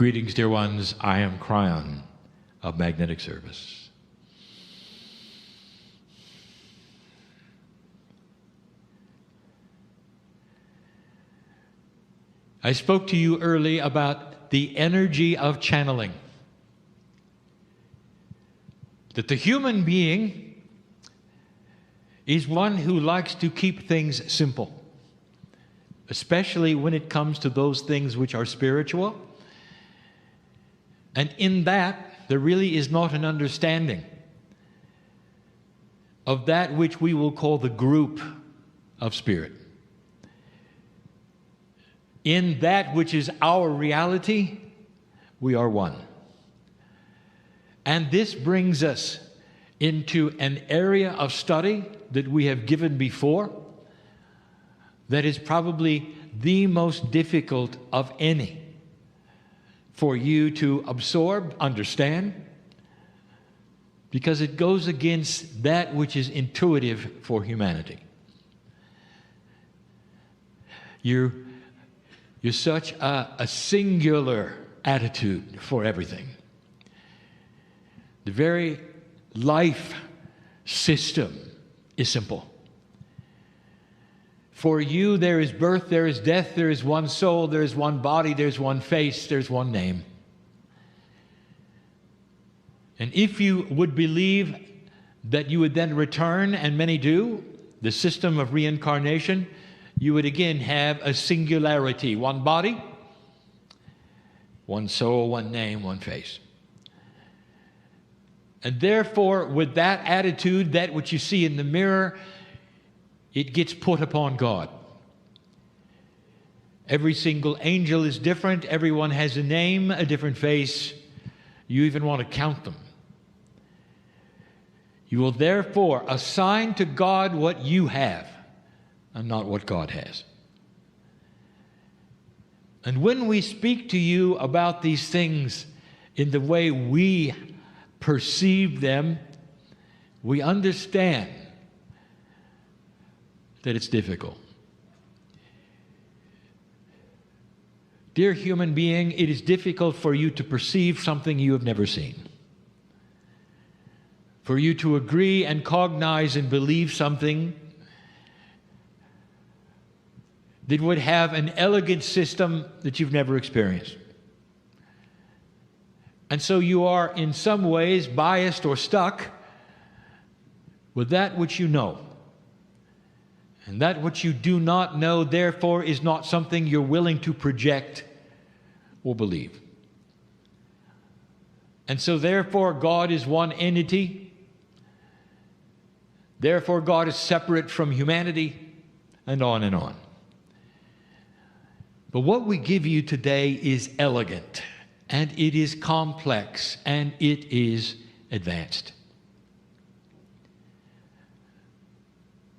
Greetings, dear ones. I am Kryon of Magnetic Service. I spoke to you early about the energy of channeling. That the human being is one who likes to keep things simple, especially when it comes to those things which are spiritual. And in that, there really is not an understanding of that which we will call the group of spirit. In that which is our reality, we are one. And this brings us into an area of study that we have given before that is probably the most difficult of any for you to absorb, understand, because it goes against that which is intuitive for humanity. You're such a singular attitude for everything. The very life system is simple. For you, there is birth, there is death, there is one soul, there is one body, there's one face, there's one name. And if you would believe that you would then return, and many do, the system of reincarnation, you would again have a singularity, one body, one soul, one name, one face. And therefore, with that attitude, that which you see in the mirror, it gets put upon God. Every single angel is different. Everyone has a name, a different face. You even want to count them. You will therefore assign to God what you have and not what God has. And when we speak to you about these things in the way we perceive them, we understand that it's difficult. Dear human being, it is difficult for you to perceive something you have never seen. For you to agree and cognize and believe something that would have an elegant system that you've never experienced. And so you are in some ways biased or stuck with that which you know. And that which you do not know, therefore, is not something you're willing to project or believe. And so, therefore, God is one entity. Therefore, God is separate from humanity, and on and on. But what we give you today is elegant, and it is complex, and it is advanced.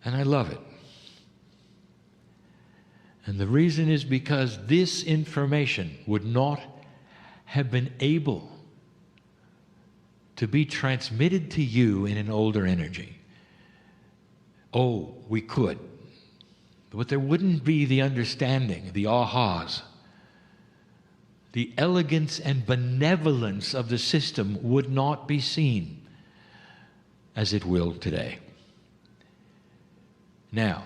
And I love it. And the reason is because this information would not have been able to be transmitted to you in an older energy. Oh, we could. But there wouldn't be the understanding, the ahas. The elegance and benevolence of the system would not be seen as it will today. Now,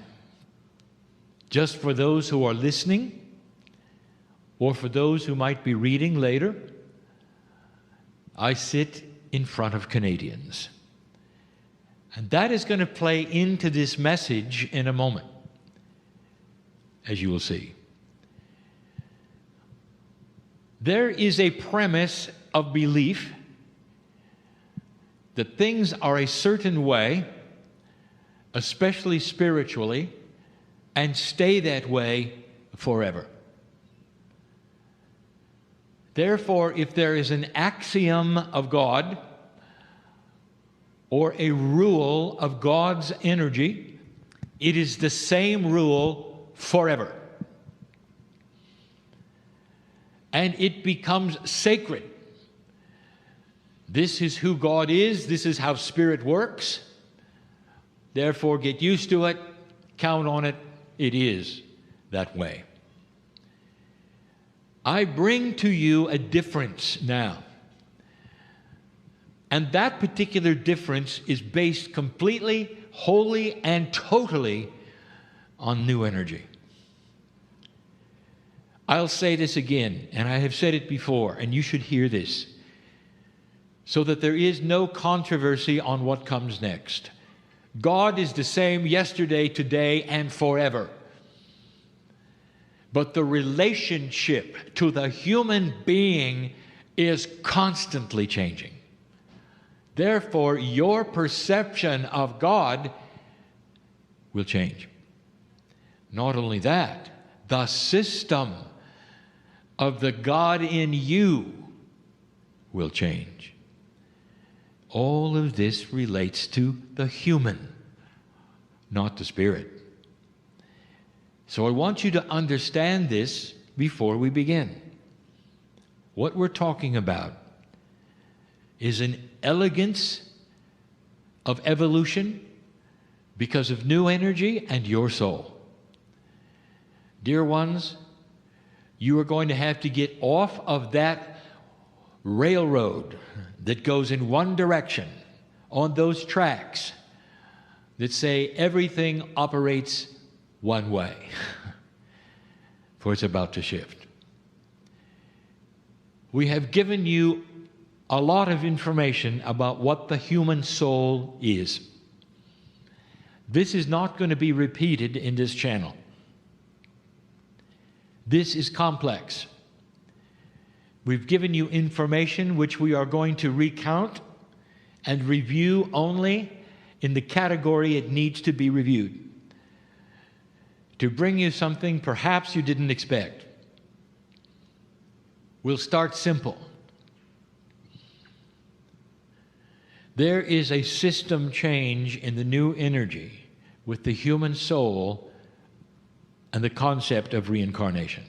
just for those who are listening, or for those who might be reading later, I sit in front of Canadians. And that is going to play into this message in a moment, as you will see. There is a premise of belief that things are a certain way, especially spiritually, and stay that way forever. Therefore, if there is an axiom of God or a rule of God's energy, it is the same rule forever. And it becomes sacred. This is who God is. This is how Spirit works. Therefore, get used to it. Count on it. It is that way. I bring to you a difference now. And that particular difference is based completely, wholly, and totally on new energy. I'll say this again, and I have said it before, and you should hear this, so that there is no controversy on what comes next. God is the same yesterday, today, and forever. But the relationship to the human being is constantly changing. Therefore, your perception of God will change. Not only that, the system of the God in you will change. All of this relates to the human, not the spirit. So I want you to understand this before we begin. What we're talking about is an elegance of evolution because of new energy and your soul. Dear ones, you are going to have to get off of that railroad that goes in one direction on those tracks that say everything operates one way, for it's about to shift. We have given you a lot of information about what the human soul is. This is not going to be repeated in this channel. This is complex. We've given you information which we are going to recount and review only in the category it needs to be reviewed, to bring you something perhaps you didn't expect. We'll start simple. There is a system change in the new energy with the human soul and the concept of reincarnation.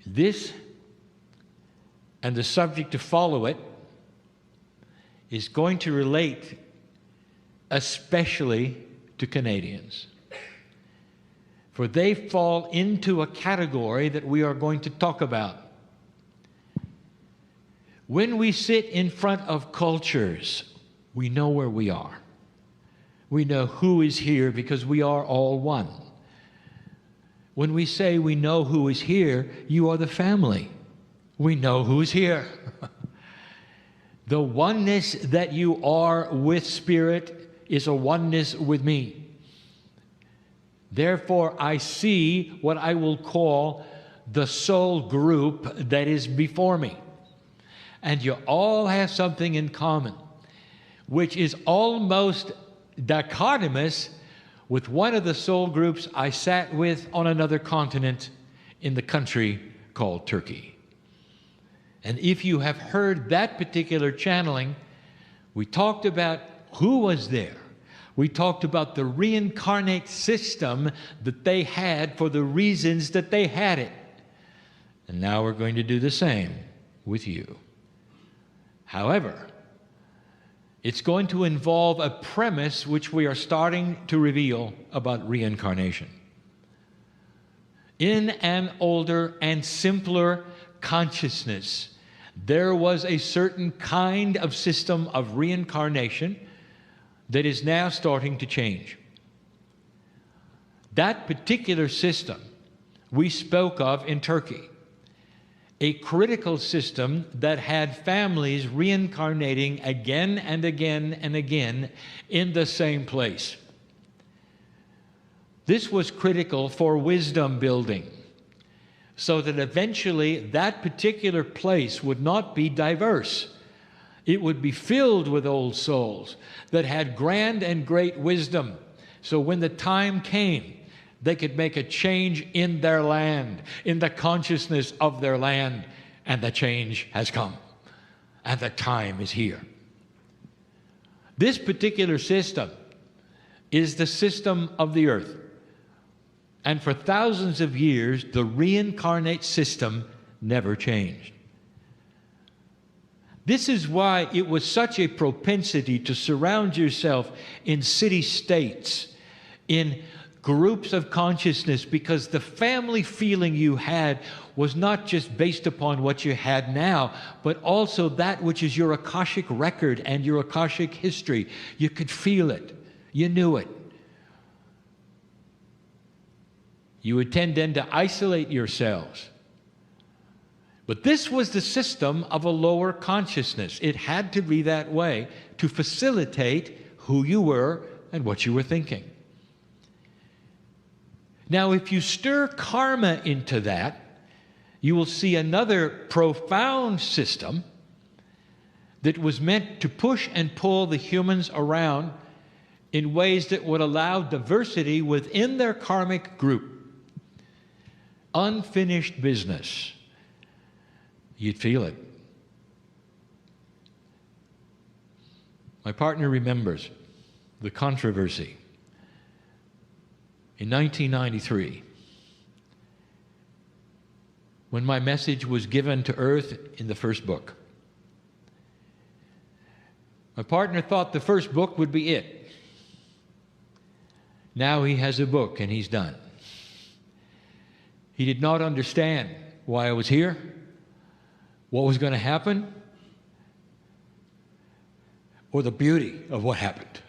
This and the subject to follow it is going to relate especially to Canadians, for they fall into a category that we are going to talk about. When we sit in front of cultures, we know where we are. We know who is here because we are all one. When we say we know who is here, you are the family. We know who is here. The oneness that you are with Spirit is a oneness with me. Therefore, I see what I will call the soul group that is before me. And you all have something in common, which is almost dichotomous with one of the soul groups I sat with on another continent in the country called Turkey. And if you have heard that particular channeling, we talked about who was there. We talked about the reincarnate system that they had for the reasons that they had it. And now we're going to do the same with you. However, it's going to involve a premise which we are starting to reveal about reincarnation. In an older and simpler consciousness, there was a certain kind of system of reincarnation that is now starting to change. That particular system we spoke of in Turkey, a critical system that had families reincarnating again and again and again in the same place. This was critical for wisdom building, so that eventually that particular place would not be diverse. It would be filled with old souls that had grand and great wisdom. So when the time came, they could make a change in their land, in the consciousness of their land. And the change has come. And the time is here. This particular system is the system of the earth. And for thousands of years, the reincarnate system never changed. This is why it was such a propensity to surround yourself in city-states, in groups of consciousness, because the family feeling you had was not just based upon what you had now, but also that which is your Akashic record and your Akashic history. You could feel it. You knew it. You would tend then to isolate yourselves. But this was the system of a lower consciousness. It had to be that way to facilitate who you were and what you were thinking. Now, if you stir karma into that, you will see another profound system that was meant to push and pull the humans around in ways that would allow diversity within their karmic group. Unfinished business. You'd feel it. My partner remembers the controversy in 1993 when my message was given to Earth in the first book. My partner thought the first book would be it. Now he has a book and he's done. He did not understand why I was here, what was going to happen, or the beauty of what happened.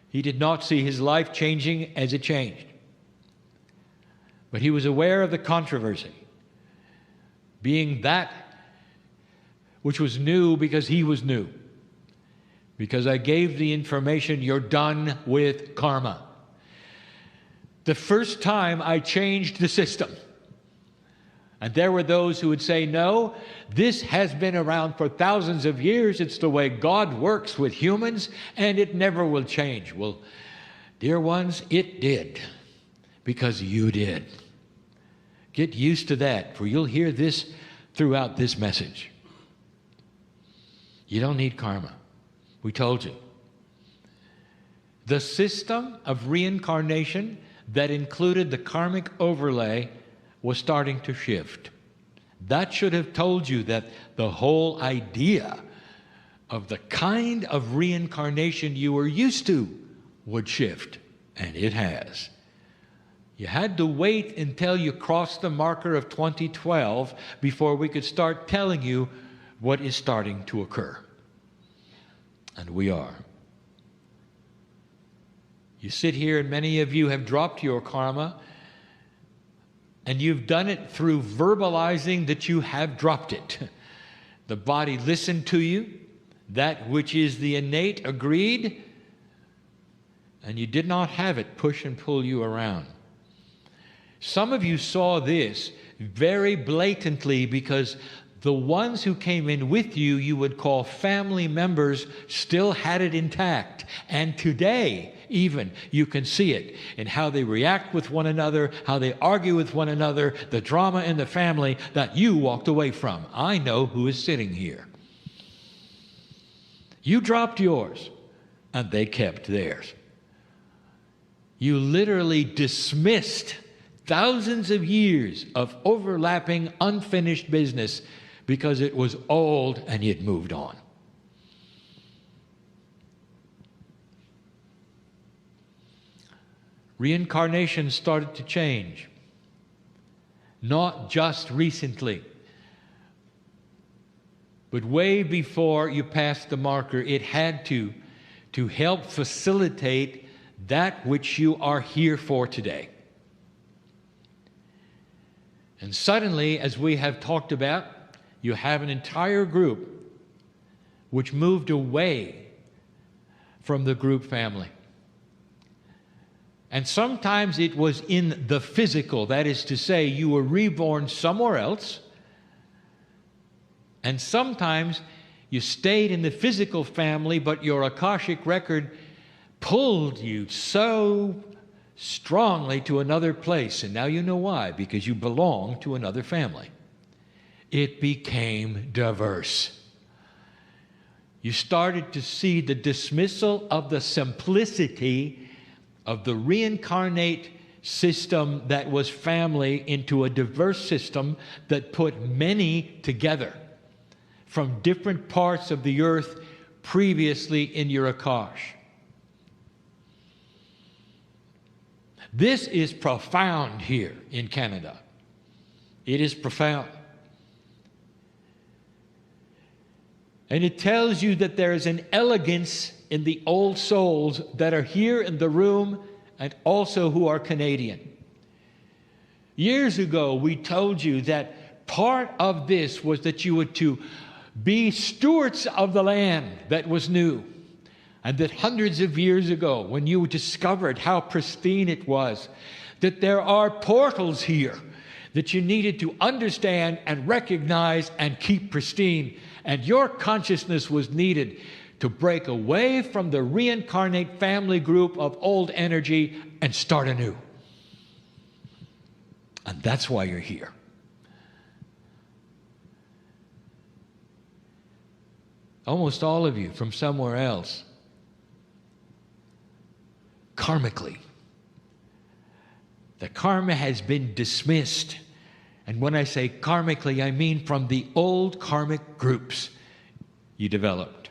He did not see his life changing as it changed. But he was aware of the controversy, being that which was new because he was new. Because I gave the information, you're done with karma. The first time I changed the system. And there were those who would say, no, this has been around for thousands of years. It's the way God works with humans, and it never will change. Well, dear ones, it did, because you did. Get used to that, for you'll hear this throughout this message. You don't need karma. We told you. The system of reincarnation that included the karmic overlay was starting to shift. That should have told you that the whole idea of the kind of reincarnation you were used to would shift, and it has. You had to wait until you crossed the marker of 2012 before we could start telling you what is starting to occur. And we are. You sit here, and many of you have dropped your karma, and you've done it through verbalizing that you have dropped it. The body listened to you. That which is the innate agreed, and you did not have it push and pull you around. Some of you saw this very blatantly because the ones who came in with you, you would call family members, still had it intact. And today, even, you can see it in how they react with one another, how they argue with one another, the drama in the family that you walked away from. I know who is sitting here. You dropped yours, and they kept theirs. You literally dismissed thousands of years of overlapping, unfinished business because it was old and you'd moved on. Reincarnation started to change. Not just recently, but way before you passed the marker. It had to help facilitate that which you are here for today. And suddenly, as we have talked about, you have an entire group which moved away from the group family. And sometimes it was in the physical, that is to say, you were reborn somewhere else. And sometimes you stayed in the physical family, but your Akashic record pulled you so strongly to another place. And now you know why, because you belong to another family. It became diverse. You started to see the dismissal of the simplicity of the reincarnate system that was family into a diverse system that put many together from different parts of the earth previously in your Akash. This is profound here in Canada. It is profound. And it tells you that there is an elegance in the old souls that are here in the room and also who are Canadian. Years ago, we told you that part of this was that you were to be stewards of the land that was new. And that hundreds of years ago, when you discovered how pristine it was, that there are portals here that you needed to understand and recognize and keep pristine. And your consciousness was needed to break away from the reincarnate family group of old energy and start anew. And that's why you're here. Almost all of you from somewhere else, karmically. The karma has been dismissed. And when I say karmically, I mean from the old karmic groups you developed.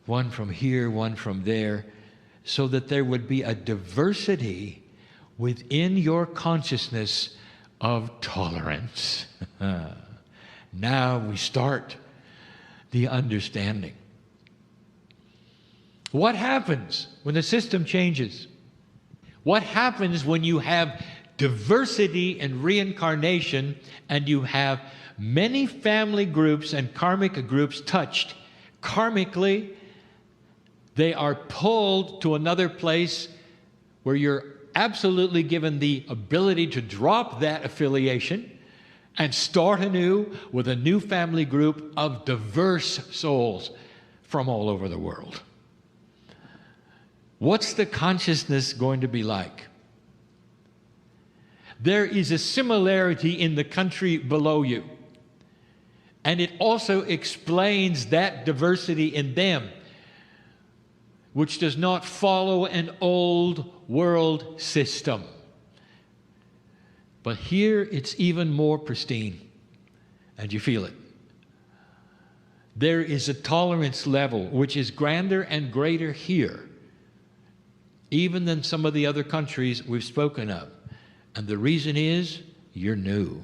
One from here, one from there, so that there would be a diversity within your consciousness of tolerance. Now we start the understanding. What happens when the system changes? What happens when you have diversity in reincarnation and you have many family groups and karmic groups touched? Karmically, they are pulled to another place where you're absolutely given the ability to drop that affiliation and start anew with a new family group of diverse souls from all over the world. What's the consciousness going to be like? There is a similarity in the country below you. And it also explains that diversity in them, which does not follow an old world system. But here it's even more pristine, and you feel it. There is a tolerance level which is grander and greater here, even than some of the other countries we've spoken of. And the reason is, you're new.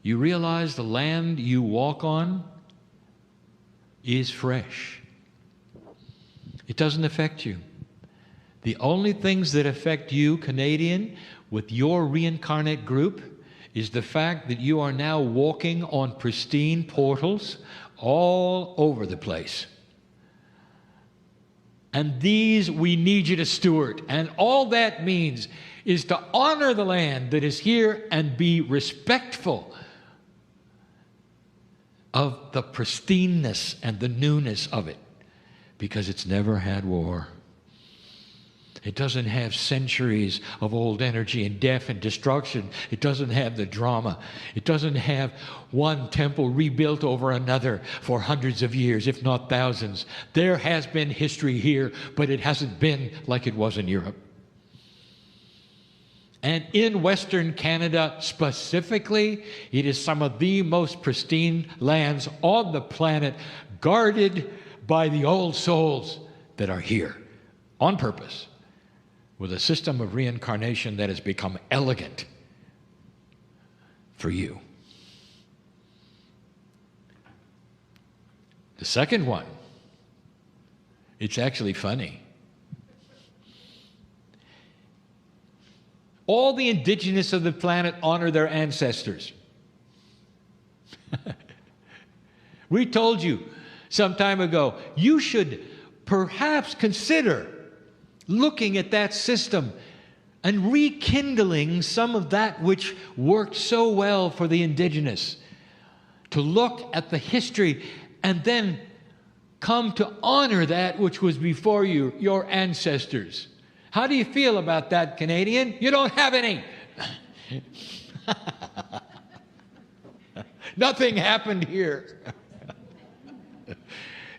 You realize the land you walk on is fresh. It doesn't affect you. The only things that affect you, Canadian, with your reincarnate group, is the fact that you are now walking on pristine portals all over the place. And these we need you to steward. And all that means is to honor the land that is here and be respectful of the pristineness and the newness of it. Because it's never had war. It doesn't have centuries of old energy and death and destruction. It doesn't have the drama. It doesn't have one temple rebuilt over another for hundreds of years, if not thousands. There has been history here, but it hasn't been like it was in Europe. And in Western Canada specifically, it is some of the most pristine lands on the planet, guarded by the old souls that are here on purpose, with a system of reincarnation that has become elegant for you. The second one, it's actually funny. All the indigenous of the planet honor their ancestors. We told you some time ago, you should perhaps consider looking at that system and rekindling some of that which worked so well for the indigenous. To look at the history and then come to honor that which was before you, your ancestors. How do you feel about that, Canadian? You don't have any. Nothing happened here.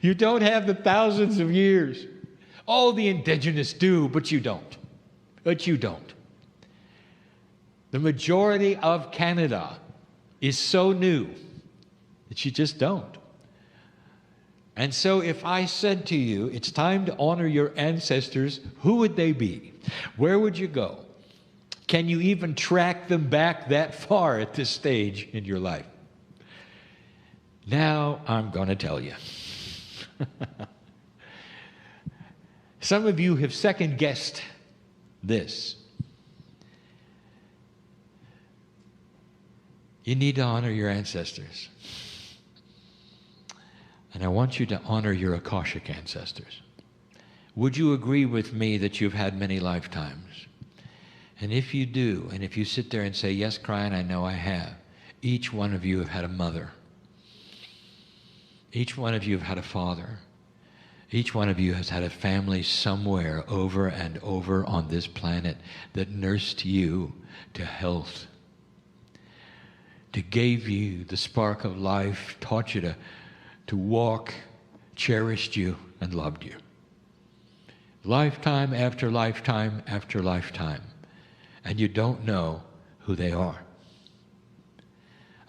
You don't have the thousands of years. All the indigenous do, but you don't. But you don't. The majority of Canada is so new that you just don't. And so if I said to you, it's time to honor your ancestors, who would they be? Where would you go? Can you even track them back that far at this stage in your life? Now I'm going to tell you. Some of you have second-guessed this. You need to honor your ancestors. And I want you to honor your Akashic ancestors. Would you agree with me that you've had many lifetimes? And if you do, and if you sit there and say, yes, Kryon, I know I have, each one of you have had a mother. Each one of you have had a father. Each one of you has had a family somewhere over and over on this planet that nursed you to health, that gave you the spark of life, taught you to walk, cherished you, and loved you. Lifetime after lifetime after lifetime. And you don't know who they are.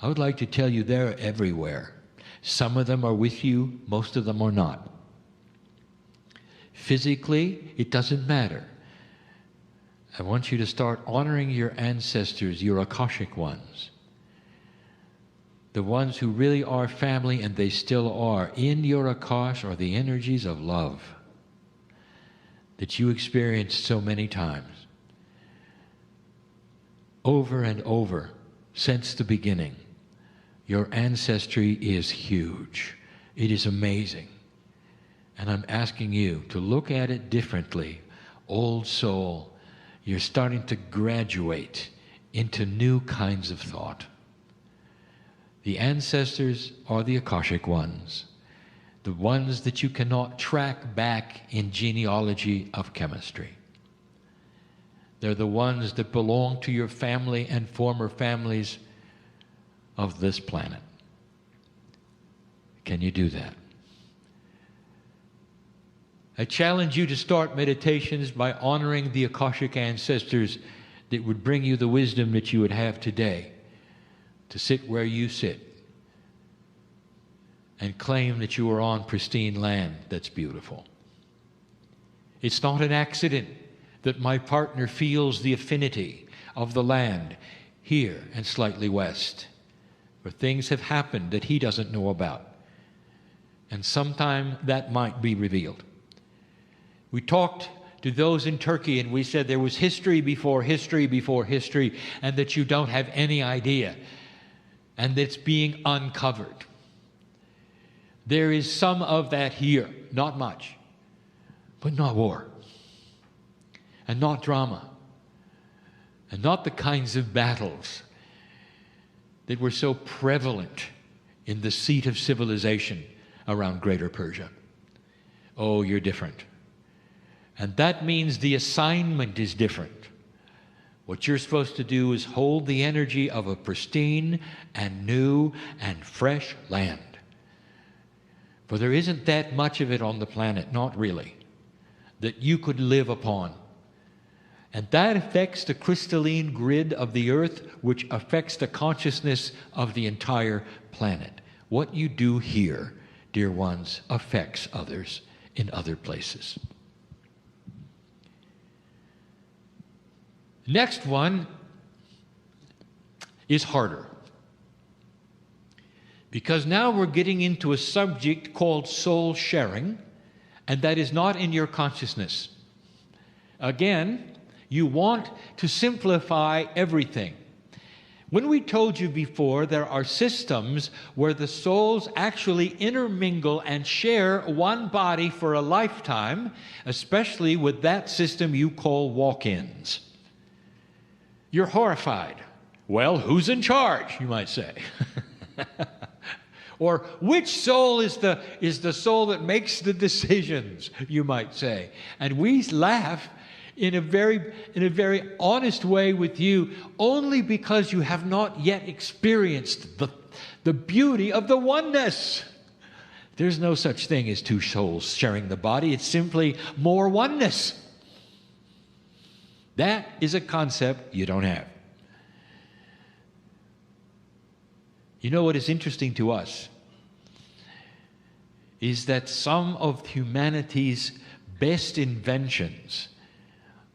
I would like to tell you they're everywhere. Some of them are with you, most of them are not. Physically, it doesn't matter. I want you to start honoring your ancestors, your Akashic ones. The ones who really are family, and they still are. In your Akash are the energies of love that you experienced so many times. Over and over, since the beginning. Your ancestry is huge. It is amazing. And I'm asking you to look at it differently. Old soul, you're starting to graduate into new kinds of thought. The ancestors are the Akashic ones, the ones that you cannot track back in genealogy of chemistry. They're the ones that belong to your family and former families of this planet. Can you do that? I challenge you to start meditations by honoring the Akashic ancestors that would bring you the wisdom that you would have today to sit where you sit and claim that you are on pristine land that's beautiful. It's not an accident that my partner feels the affinity of the land here and slightly west, where things have happened that he doesn't know about. And sometime that might be revealed. We talked to those in Turkey and we said there was history before history before history, and that you don't have any idea, and that's being uncovered. There is some of that here, not much, but not war, and not drama, and not the kinds of battles that were so prevalent in the seat of civilization around Greater Persia. Oh, you're different. And that means the assignment is different. What you're supposed to do is hold the energy of a pristine and new and fresh land. For there isn't that much of it on the planet, not really, that you could live upon. And that affects the crystalline grid of the earth, which affects the consciousness of the entire planet. What you do here, dear ones, affects others in other places. Next one is harder. Because now we're getting into a subject called soul sharing, and that is not in your consciousness. Again, you want to simplify everything. When we told you before, there are systems where the souls actually intermingle and share one body for a lifetime, especially with that system you call walk-ins. You're horrified. Well, who's in charge, you might say. Or which soul is the soul that makes the decisions, you might say. And we laugh in a very honest way with you, only because you have not yet experienced the beauty of the oneness. There's no such thing as two souls sharing the body. It's simply more oneness. That is a concept you don't have. You know what is interesting to us is that some of humanity's best inventions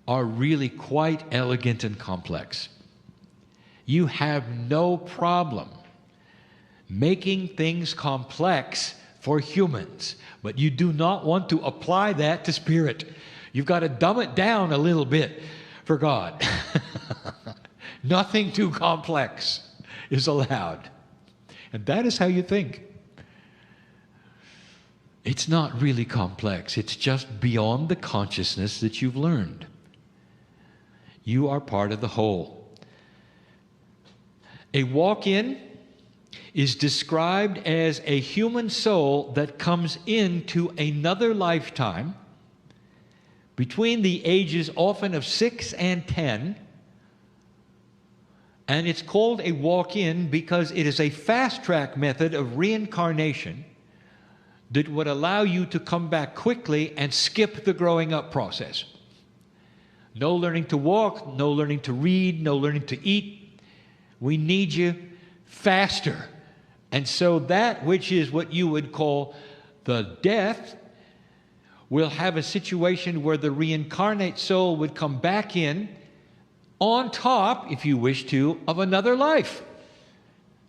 are really quite elegant and complex. You have no problem making things complex for humans, but you do not want to apply that to spirit. You've got to dumb it down a little bit for God. Nothing too complex is allowed. And that is how you think. It's not really complex. It's just beyond the consciousness that you've learned. You are part of the whole. A walk-in is described as a human soul that comes into another lifetime between the ages often of 6 and 10. And it's called a walk-in because it is a fast-track method of reincarnation that would allow you to come back quickly and skip the growing up process. No learning to walk, no learning to read, no learning to eat. We need you faster. And so that which is what you would call the death will have a situation where the reincarnate soul would come back in on top, if you wish to, of another life.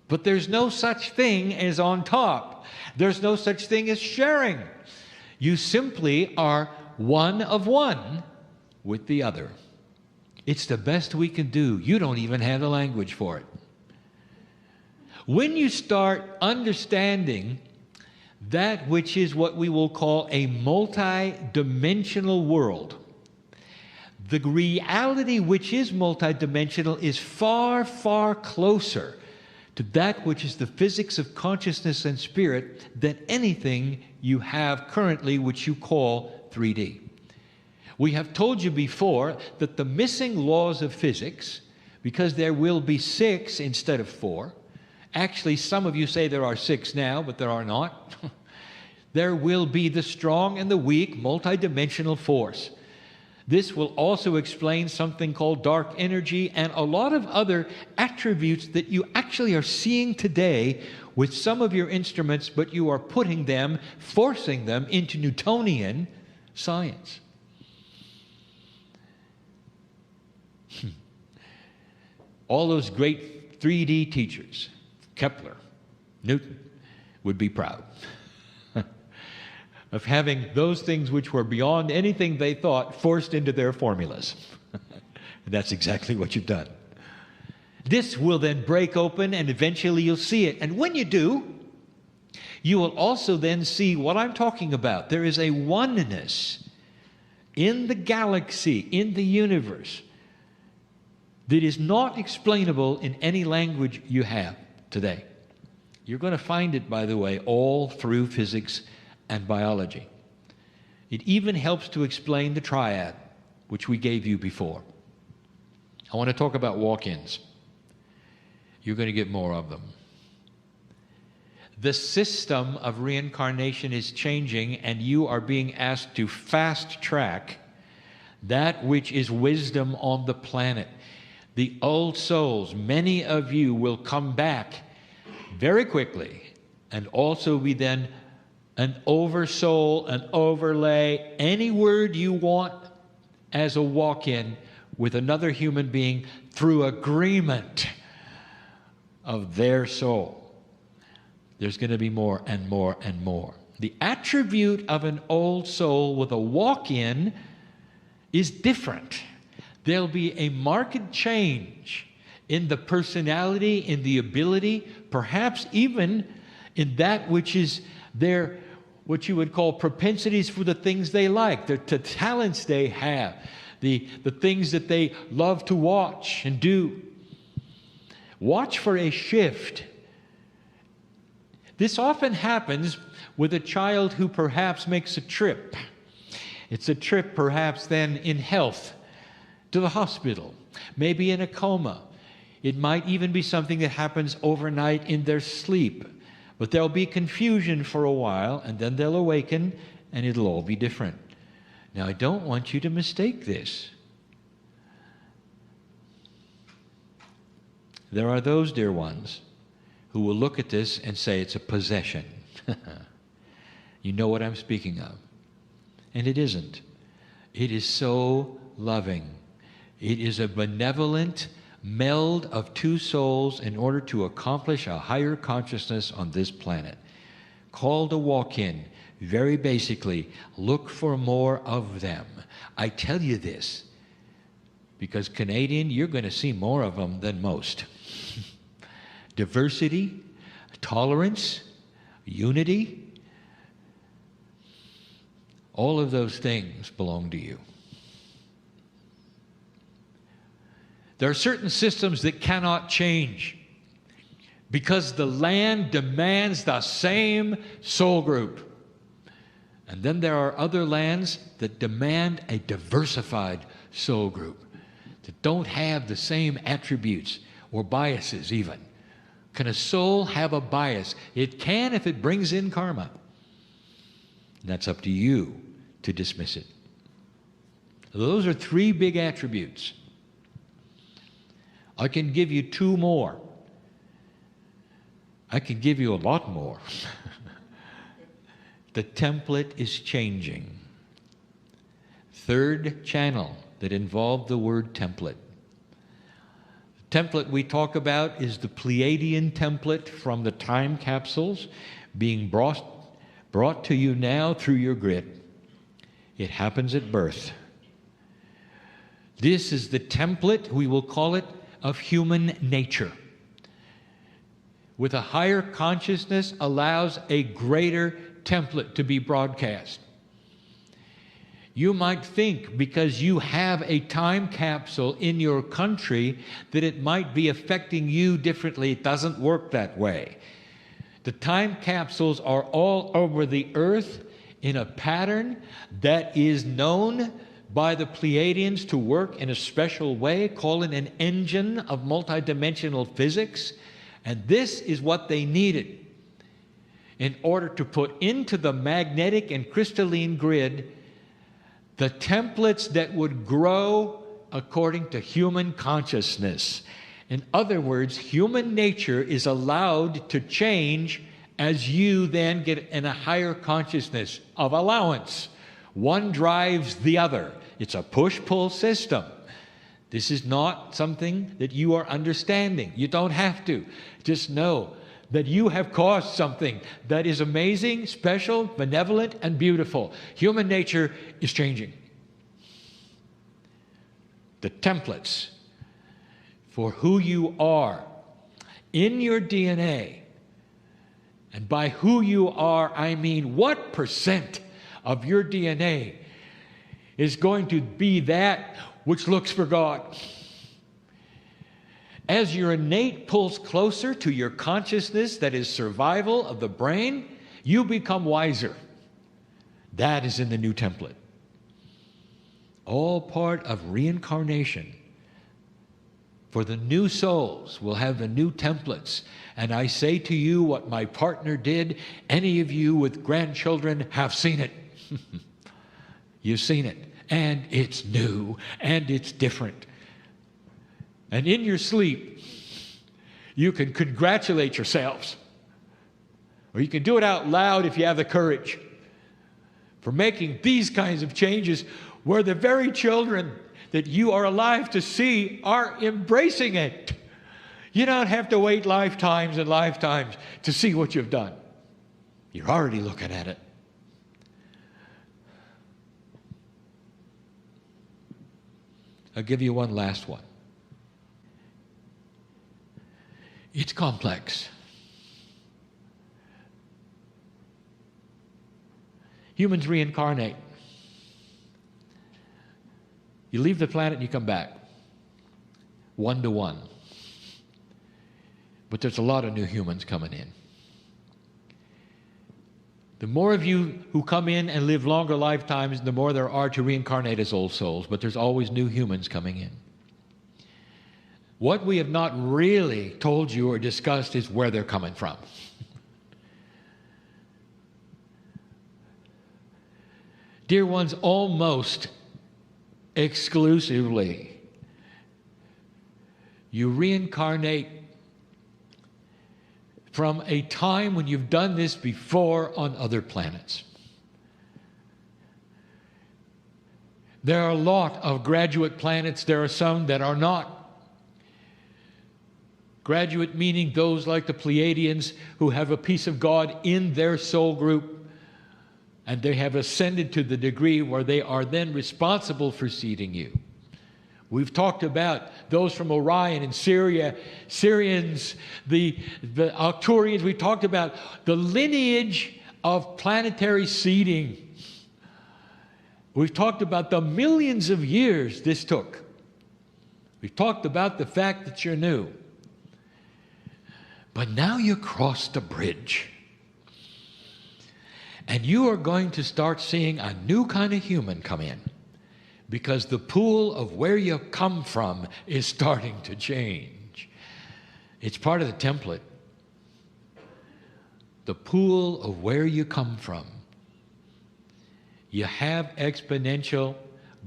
But there's no such thing as on top. There's no such thing as sharing. You simply are one of one with the other. It's the best we can do. You don't even have the language for it. When you start understanding that which is what we will call a multi-dimensional world, the reality which is multidimensional is far, far closer to that which is the physics of consciousness and spirit than anything you have currently which you call 3D. We have told you before that the missing laws of physics, because there will be 6 instead of 4, actually some of you say there are 6 now, but there are not. There will be the strong and the weak multidimensional force. This will also explain something called dark energy and a lot of other attributes that you actually are seeing today with some of your instruments, but you are putting them, forcing them into Newtonian science. All those great 3D teachers, Kepler, Newton, would be proud of having those things which were beyond anything they thought forced into their formulas. And that's exactly what you've done. This will then break open and eventually you'll see it. And when you do, you will also then see what I'm talking about. There is a oneness in the galaxy, in the universe, that is not explainable in any language you have today. You're going to find it, by the way, all through physics and biology. It even helps to explain the triad, which we gave you before. I want to talk about walk-ins. You're going to get more of them. The system of reincarnation is changing, and you are being asked to fast-track that which is wisdom on the planet. The old souls, many of you will come back very quickly and also be then an oversoul, an overlay, any word you want as a walk-in with another human being through agreement of their soul. There's going to be more and more and more. The attribute of an old soul with a walk-in is different. There'll be a marked change in the personality, in the ability, perhaps even in that which is their, what you would call propensities for the things they like, the talents they have, the things that they love to watch and do. Watch for a shift. This often happens with a child who perhaps makes a trip. It's a trip perhaps then in health to the hospital, maybe in a coma. It might even be something that happens overnight in their sleep. But there'll be confusion for a while, and then they'll awaken, and it'll all be different. Now, I don't want you to mistake this. There are those, dear ones, who will look at this and say it's a possession. You know what I'm speaking of. And it isn't. It is so loving. It is a benevolent meld of two souls in order to accomplish a higher consciousness on this planet. Called a walk-in. Very basically, look for more of them. I tell you this, because Canadian, you're going to see more of them than most. Diversity, tolerance, unity, all of those things belong to you. There are certain systems that cannot change because the land demands the same soul group. And then there are other lands that demand a diversified soul group that don't have the same attributes or biases even. Can a soul have a bias? It can if it brings in karma. And that's up to you to dismiss it. Those are three big attributes. I can give you two more. I can give you a lot more. The template is changing. Third channel that involved the word template. The template we talk about is the Pleiadian template from the time capsules being brought to you now through your grid. It happens at birth. This is the template, we will call it, of human nature. With a higher consciousness allows a greater template to be broadcast. You might think because you have a time capsule in your country that it might be affecting you differently. It doesn't work that way. The time capsules are all over the earth in a pattern that is known by the Pleiadians to work in a special way, called an engine of multidimensional physics. And this is what they needed in order to put into the magnetic and crystalline grid the templates that would grow according to human consciousness. In other words, human nature is allowed to change as you then get in a higher consciousness of allowance. One drives the other. It's a push-pull system. This is not something that you are understanding. You don't have to. Just know that you have caused something that is amazing, special, benevolent, and beautiful. Human nature is changing. The templates for who you are in your DNA, and by who you are, I mean what percent of your DNA is going to be that which looks for God. As your innate pulls closer to your consciousness that is survival of the brain, you become wiser. That is in the new template. All part of reincarnation. For the new souls will have the new templates. And I say to you what my partner did, any of you with grandchildren have seen it. You've seen it. And it's new. And it's different. And in your sleep, you can congratulate yourselves. Or you can do it out loud if you have the courage. For making these kinds of changes where the very children that you are alive to see are embracing it. You don't have to wait lifetimes and lifetimes to see what you've done. You're already looking at it. I'll give you one last one. It's complex. Humans reincarnate. You leave the planet and you come back. 1 to 1. But there's a lot of new humans coming in. The more of you who come in and live longer lifetimes, the more there are to reincarnate as old souls. But there's always new humans coming in. What we have not really told you or discussed is where they're coming from. Dear ones, almost exclusively, you reincarnate from a time when you've done this before on other planets. There are a lot of graduate planets. There are some that are not. Graduate meaning those like the Pleiadians who have a piece of God in their soul group, and they have ascended to the degree where they are then responsible for seeding you. We've talked about those from Orion and Syria, Syrians, the Arcturians. We talked about the lineage of planetary seeding. We've talked about the millions of years this took. We've talked about the fact that you're new. But now you crossed a bridge. And you are going to start seeing a new kind of human come in. Because the pool of where you come from is starting to change. It's part of the template. The pool of where you come from. You have exponential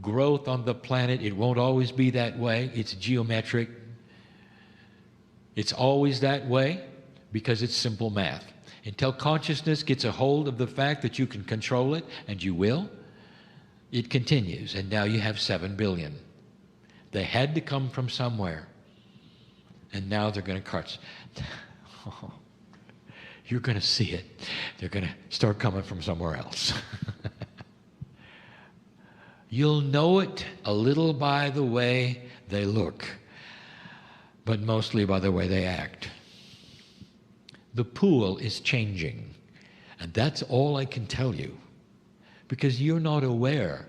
growth on the planet. It won't always be that way. It's geometric. It's always that way because it's simple math. Until consciousness gets a hold of the fact that you can control it, and you will, it continues. And now you have 7 billion. They had to come from somewhere. And now they're going to cut. You're going to see it. They're going to start coming from somewhere else. You'll know it a little by the way they look, but mostly by the way they act. The pool is changing, and that's all I can tell you, because you're not aware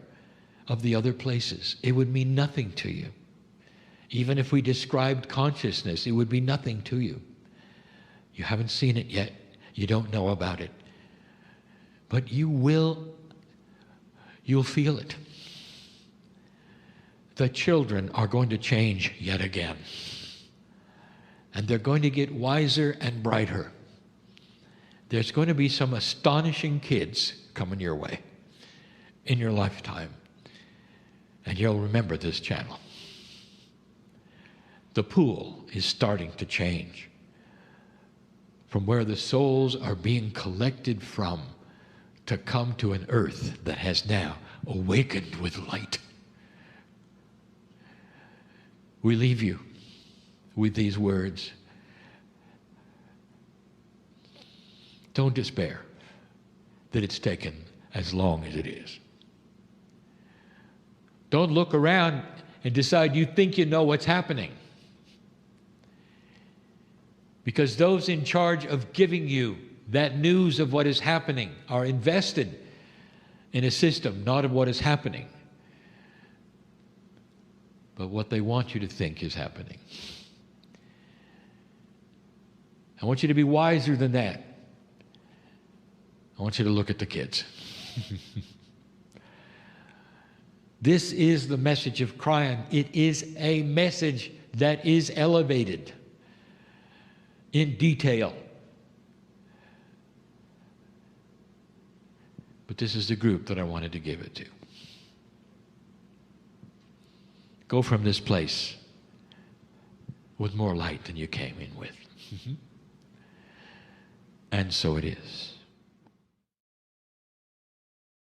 of the other places. It would mean nothing to you. Even if we described consciousness, it would be nothing to you. You haven't seen it yet. You don't know about it. But you'll feel it. The children are going to change yet again. And they're going to get wiser and brighter. There's going to be some astonishing kids coming your way in your lifetime. And you'll remember this channel. The pool is starting to change. From where the souls are being collected from to come to an earth that has now awakened with light. We leave you with these words. Don't despair that it's taken as long as it is. Don't look around and decide you think you know what's happening. Because those in charge of giving you that news of what is happening are invested in a system, not of what is happening, but what they want you to think is happening. I want you to be wiser than that. I want you to look at the kids. This is the message of Kryon. It is a message that is elevated in detail. But this is the group that I wanted to give it to. Go from this place with more light than you came in with. And so it is.